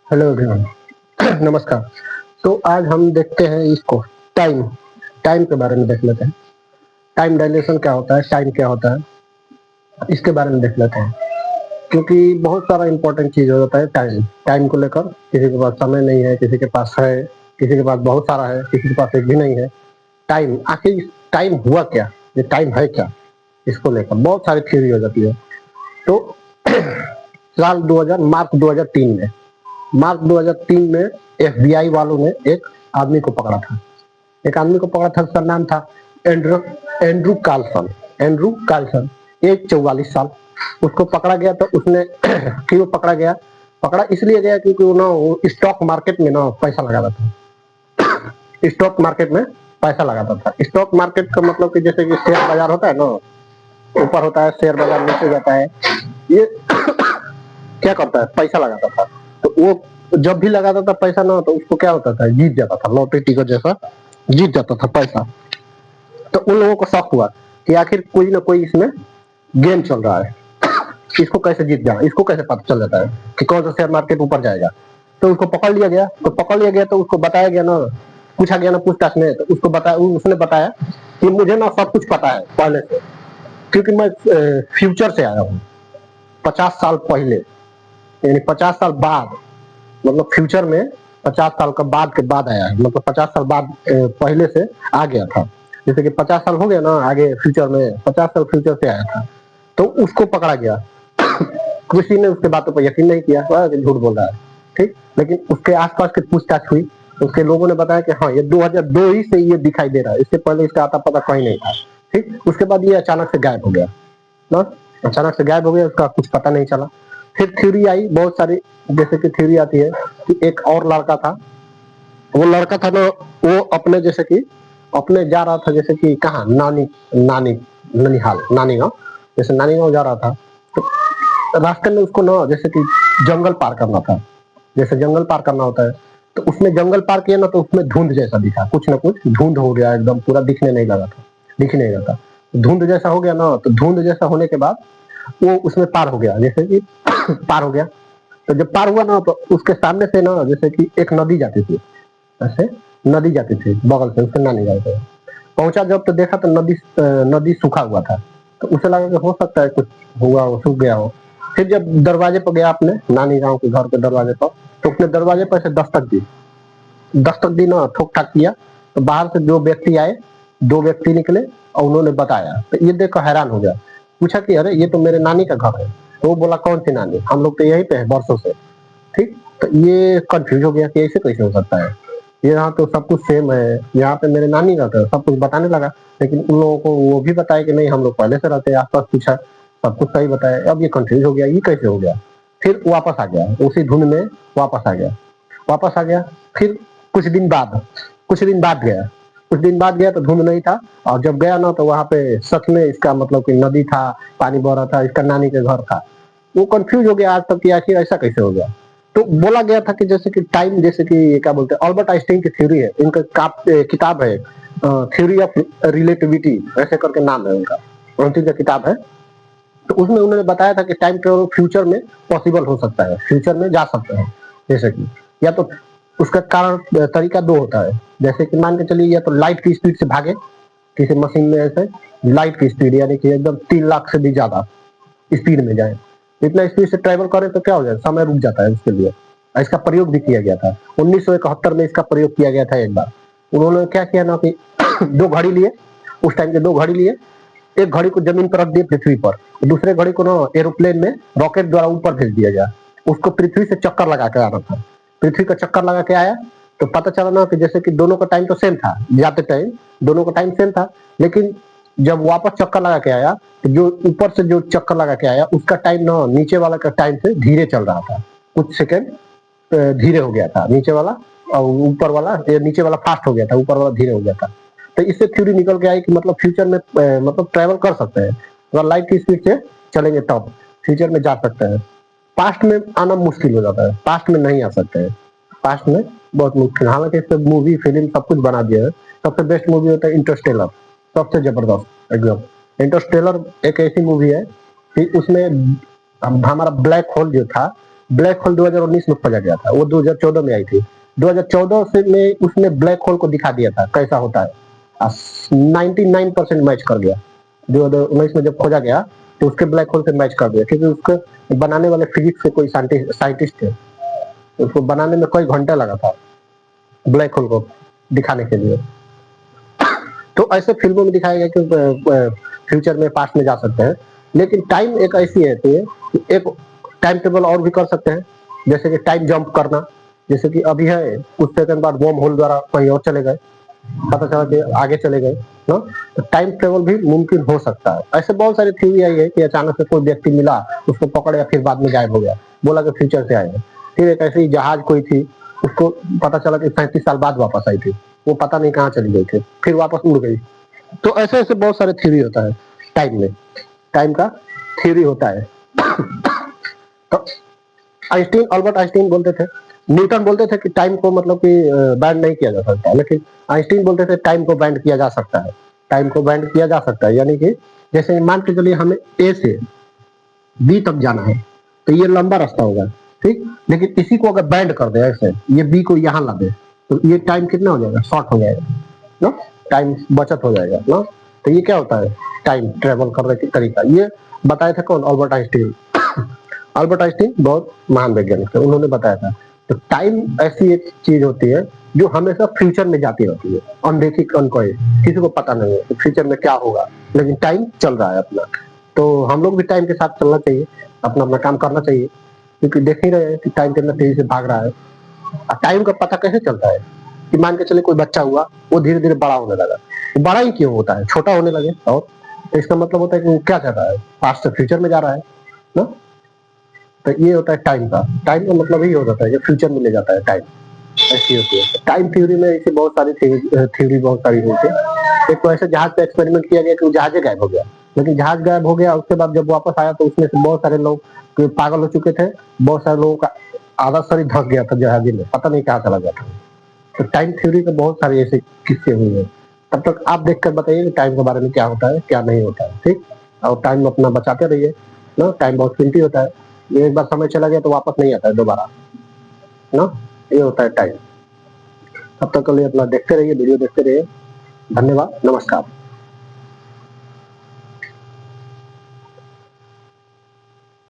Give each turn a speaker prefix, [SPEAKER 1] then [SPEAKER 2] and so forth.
[SPEAKER 1] Hello everyone. नमस्कार। तो आज हम देखते हैं इसको टाइम टाइम के बारे में देख लेते हैं। टाइम डायलेशन क्या होता है, टाइम क्या होता है, इसके बारे में देख लेते हैं। क्योंकि बहुत सारा इंपॉर्टेंट चीज हो जाता है टाइम टाइम को लेकर। किसी के पास समय नहीं है, किसी के पास है, किसी के पास बहुत सारा है, किसी के पास एक भी नहीं है। टाइम आखिर टाइम हुआ क्या, ये टाइम है क्या, इसको लेकर बहुत सारी थ्योरी हो जाती है। तो साल 2000 मार्च 2003 में एफबीआई वालों ने एक आदमी को पकड़ा था। उसका नाम था एंड्रू एंड्रू कार्लसन। एज 44 साल। उसको पकड़ा गया तो उसने क्यों पकड़ा गया? पकड़ा इसलिए गया क्योंकि वो स्टॉक मार्केट में ना पैसा लगाता था। स्टॉक मार्केट में पैसा लगाता था। स्टॉक मार्केट का मतलब कि जैसे कि शेयर बाजार होता है ना, ऊपर होता है शेयर बाजार, नीचे जाता है। ये क्या करता है? पैसा लगाता था। तो वो जब भी लगाता था पैसा ना, तो उसको क्या होता था, जीत जाता था, लॉटरी टिकट जैसा जीत जाता था पैसा। तो उन लोगों को शौक हुआ कि आखिर कोई ना कोई इसमें गेम चल रहा है, इसको कैसे जीत जाए, इसको कैसे पता चल जाता है कि कौन सा शेयर मार्केट ऊपर जाएगा। तो उसको पकड़ लिया गया तो उसको बताया गया ना, पूछा गया ना पूछताछ में, तो उसने बताया कि मुझे ना सब कुछ पता है पहले से, क्योंकि मैं फ्यूचर से आया हूँ 50 साल पहले, यानी 50 साल बाद, मतलब फ्यूचर में 50 साल का बाद के बाद आया है, मतलब 50 साल बाद पहले से आ गया था। जैसे कि 50 साल हो गया ना आगे फ्यूचर में, 50 साल फ्यूचर से आया था। तो उसको पकड़ा गया। किसी ने उसके बातों पर यकीन नहीं किया, झूठ बोल रहा है, ठीक। लेकिन उसके आसपास की पूछताछ हुई, उसके लोगों ने बताया कि हाँ, ये 2002 ही से ये दिखाई दे रहा है, इससे पहले इसका आता पता कहीं नहीं था, ठीक। उसके बाद ये अचानक से गायब हो गया ना, अचानक से गायब हो गया, उसका कुछ पता नहीं चला। फिर थ्योरी आई बहुत सारी। जैसे कि थ्योरी आती है कि एक और लड़का था, वो लड़का था ना, वो अपने जैसे कि अपने जा रहा था, जैसे कि कहाँ, नानी ननिहाल, नानी गाँव, जैसे नानी गाँव जा रहा था। तो रास्ते में उसको ना जैसे कि जंगल पार करना था, जैसे जंगल पार करना होता है। तो उसने जंगल पार किया ना, तो उसमें धुंध जैसा दिखा, कुछ ना कुछ धुंध हो गया, एकदम पूरा दिखने नहीं लगा था, दिख नहीं रहा था। धुंध जैसा हो गया ना, तो धुंध जैसा होने के बाद वो उसमें पार हो गया, जैसे कि पार हो गया। तो जब पार हुआ ना, तो उसके सामने से ना जैसे कि एक नदी जाती थी, ऐसे नदी जाती थी बगल से, उससे नानी गाँव से पहुंचा जब, तो देखा तो नदी सूखा हुआ था। तो उसे लगा कि हो सकता है कुछ हुआ हो, सूख गया हो। फिर जब दरवाजे पर गया अपने नानी गाँव के घर के दरवाजे पर, तो उसने दरवाजे पर से दस्तक दी ना, ठोक ठाक किया। तो बाहर से दो व्यक्ति निकले और उन्होंने बताया। तो ये देखकर हैरान हो गया, पूछा कि अरे ये तो मेरे नानी का घर है। तो वो बोला कौन सी नानी, हम लोग तो यहीं पे है बरसों से, ठीक। तो ये कंफ्यूज हो गया कि ऐसे कैसे हो सकता है, ये यहाँ तो सब कुछ सेम है, यहाँ पे मेरे नानी का था, सब कुछ बताने लगा। लेकिन उन लोगों को वो भी बताया कि नहीं, हम लोग पहले से रहते हैं, आसपास पूछा, सब कुछ सही बताया। अब ये कंफ्यूज हो गया, ये कैसे हो गया। फिर वापस आ गया, उसी धुन में वापस आ गया। फिर कुछ दिन बाद गया तो धुंध नहीं था। और जब गया ना, तो वहां पे सच में इसका मतलब कि नदी था, पानी बह रहा था, इसका नानी के घर था। वो कंफ्यूज हो गया आज तक कि आखिर ऐसा कैसे हो गया। तो बोला गया था कि जैसे कि टाइम, जैसे कि क्या बोलते हैं, अल्बर्ट आइंस्टाइन की थ्योरी है, इनका किताब है थ्योरी ऑफ रिलेटिविटी, ऐसे करके नाम है उनका, उनकी जो किताब है। तो उसमें उन्होंने बताया था कि टाइम ट्रेवल फ्यूचर में पॉसिबल हो सकता है, फ्यूचर में जा सकते हैं। जैसे कि या तो उसका कारण तरीका दो होता है, जैसे कि मान के चलिए, या तो लाइट की स्पीड से भागे किसी मशीन में, ऐसे लाइट की स्पीड, यानी कि एकदम 3 लाख से भी ज्यादा स्पीड में जाए। इतना स्पीड से ट्रेवल करे तो क्या हो जाए, समय रुक जाता है उसके लिए। इसका प्रयोग भी किया गया था 1971 में, इसका प्रयोग किया गया था एक बार। उन्होंने क्या किया ना कि दो घड़ी लिए, उस टाइम के दो घड़ी लिए, एक घड़ी को जमीन पर रख दिए पृथ्वी पर, दूसरे घड़ी को ना एरोप्लेन में रॉकेट द्वारा ऊपर भेज दिया गया। उसको पृथ्वी से चक्कर लगा के आना था। पृथ्वी का चक्कर लगा के आया, तो पता चला ना कि जैसे कि दोनों का टाइम तो सेम था, जाते टाइम दोनों का टाइम सेम था। लेकिन जब वापस चक्कर लगा के आया, तो जो ऊपर से जो चक्कर लगा के आया, उसका टाइम ना नीचे वाला का टाइम से धीरे चल रहा था, कुछ सेकंड धीरे हो गया था नीचे वाला, और ऊपर वाला, नीचे वाला फास्ट हो गया था, ऊपर वाला धीरे हो गया था। तो इससे थ्योरी निकल के आई कि मतलब फ्यूचर में मतलब ट्रेवल कर सकते हैं, अगर लाइट की स्पीड से चलेंगे तब फ्यूचर में जा सकते हैं। पास्ट में आना मुश्किल हो जाता है, पास्ट में नहीं आ सकते हैं, पास्ट में बहुत मुश्किल। हालांकि इस पे मूवी फिल्म सब कुछ बना दिया है। सबसे बेस्ट मूवी होता है इंटरस्टेलर, सबसे जबरदस्त एकदम। इंटरस्टेलर एक ऐसी मूवी है कि उसमें हमारा ब्लैक होल जो था, ब्लैक होल 2019 में खोजा गया था, वो 2014 में आई थी। 2014 से में उसने ब्लैक होल को दिखा दिया था कैसा होता है, 99% मैच कर गया। 2019 में जब खोजा गया तो उसके ब्लैक होल से मैच कर दिया, क्योंकि उसके बनाने वाले फिजिक्स के कोई साइंटिस्ट थे, उसको बनाने में कई घंटे लगा था ब्लैक होल को दिखाने के लिए। तो ऐसे फिल्मों में दिखाया गया कि फ्यूचर में पास्ट में जा सकते हैं, लेकिन टाइम एक ऐसी है कि एक टाइम टेबल और भी कर सकते हैं, जैसे कि टाइम जंप करना, जैसे कि अभी है कुछ सेकंड बाद वर्म होल द्वारा कहीं और चले गए, पता चला कि आगे चले गए ना, तो टाइम ट्रेवल भी मुमकिन हो सकता है। ऐसे बहुत सारी थ्योरी आई है कि अचानक से कोई व्यक्ति मिला, उसको पकड़े, फिर बाद में गायब हो गया, बोला कि फ्यूचर से आए हैं। फिर एक ऐसी जहाज कोई थी, उसको पता चला कि 37 साल बाद वापस आई थी, वो पता नहीं कहाँ चली गई थी, फिर वापस उड़ गई। तो ऐसे ऐसे बहुत सारे थ्योरी होता है टाइम में, टाइम का थ्योरी होता है। तो आइंस्टीन, अल्बर्ट आइंस्टीन बोलते थे, न्यूटन बोलते थे कि टाइम को मतलब कि बैंड नहीं किया जा सकता, लेकिन आइंस्टीन बोलते थे टाइम को बैंड किया जा सकता है। टाइम को बैंड किया जा सकता है, यानी कि जैसे मान के चलिए हमें ए से बी तक जाना है, तो ये लंबा रास्ता होगा, ठीक, लेकिन इसी को अगर बैंड कर दे ऐसे, ये बी को यहाँ ला दे, तो ये टाइम कितना हो जाएगा, शॉर्ट हो जाएगा ना, टाइम बचत हो जाएगा ना। तो ये क्या होता है, टाइम ट्रेवल करने का तरीका। ये बताए थे कौन, अल्बर्ट आइंस्टीन। अल्बर्ट आइंस्टीन बहुत महान वैज्ञानिक थे, उन्होंने बताया था। तो टाइम ऐसी एक चीज होती है जो हमेशा फ्यूचर में जाती रहती है, अनदेखी अनकोई, किसी को पता नहीं है कि फ्यूचर में क्या होगा, लेकिन टाइम चल रहा है अपना। तो हम लोग भी टाइम के साथ चलना चाहिए, अपना अपना काम करना चाहिए, क्योंकि देख ही रहे हैं कि टाइम कितना तेजी से भाग रहा है। और टाइम का पता कैसे चलता है कि मान के चले कोई बच्चा हुआ, वो धीरे धीरे बड़ा होने लगा, तो बड़ा ही क्यों होता है, छोटा होने लगे, और तो इसका मतलब होता है कि वो क्या कर रहा है, पास्ट से फ्यूचर में जा रहा है ना। तो ये होता है टाइम का। टाइम का मतलब ही हो जाता है कि फ्यूचर में ले जाता है टाइम, ऐसी होती है टाइम थ्योरी में। ऐसी बहुत सारी थ्योरी बहुत सारी होती है। एक तो ऐसे जहाज पे एक्सपेरिमेंट किया गया कि वो जहाज गायब हो गया, लेकिन जहाज गायब हो गया, उसके बाद जब वापस आया तो उसमें से बहुत सारे लोग पागल हो चुके थे, बहुत सारे लोगों का आधा शरीर धस गया था जहाज में, पता नहीं कहाँ चला गया था। तो टाइम थ्योरी के बहुत सारे ऐसे किस्से हुए हैं। तब तक आप देखकर बताइए कि टाइम के बारे में क्या होता है क्या नहीं होता है, ठीक। और टाइम अपना बचाते रहिए ना, टाइम बहुत कीमती होता है, ये एक बार समय चला गया तो वापस नहीं आता है दोबारा ना, ये होता है टाइम। तब तक के लिए अपना देखते रहिए, वीडियो देखते रहिए। धन्यवाद, नमस्कार।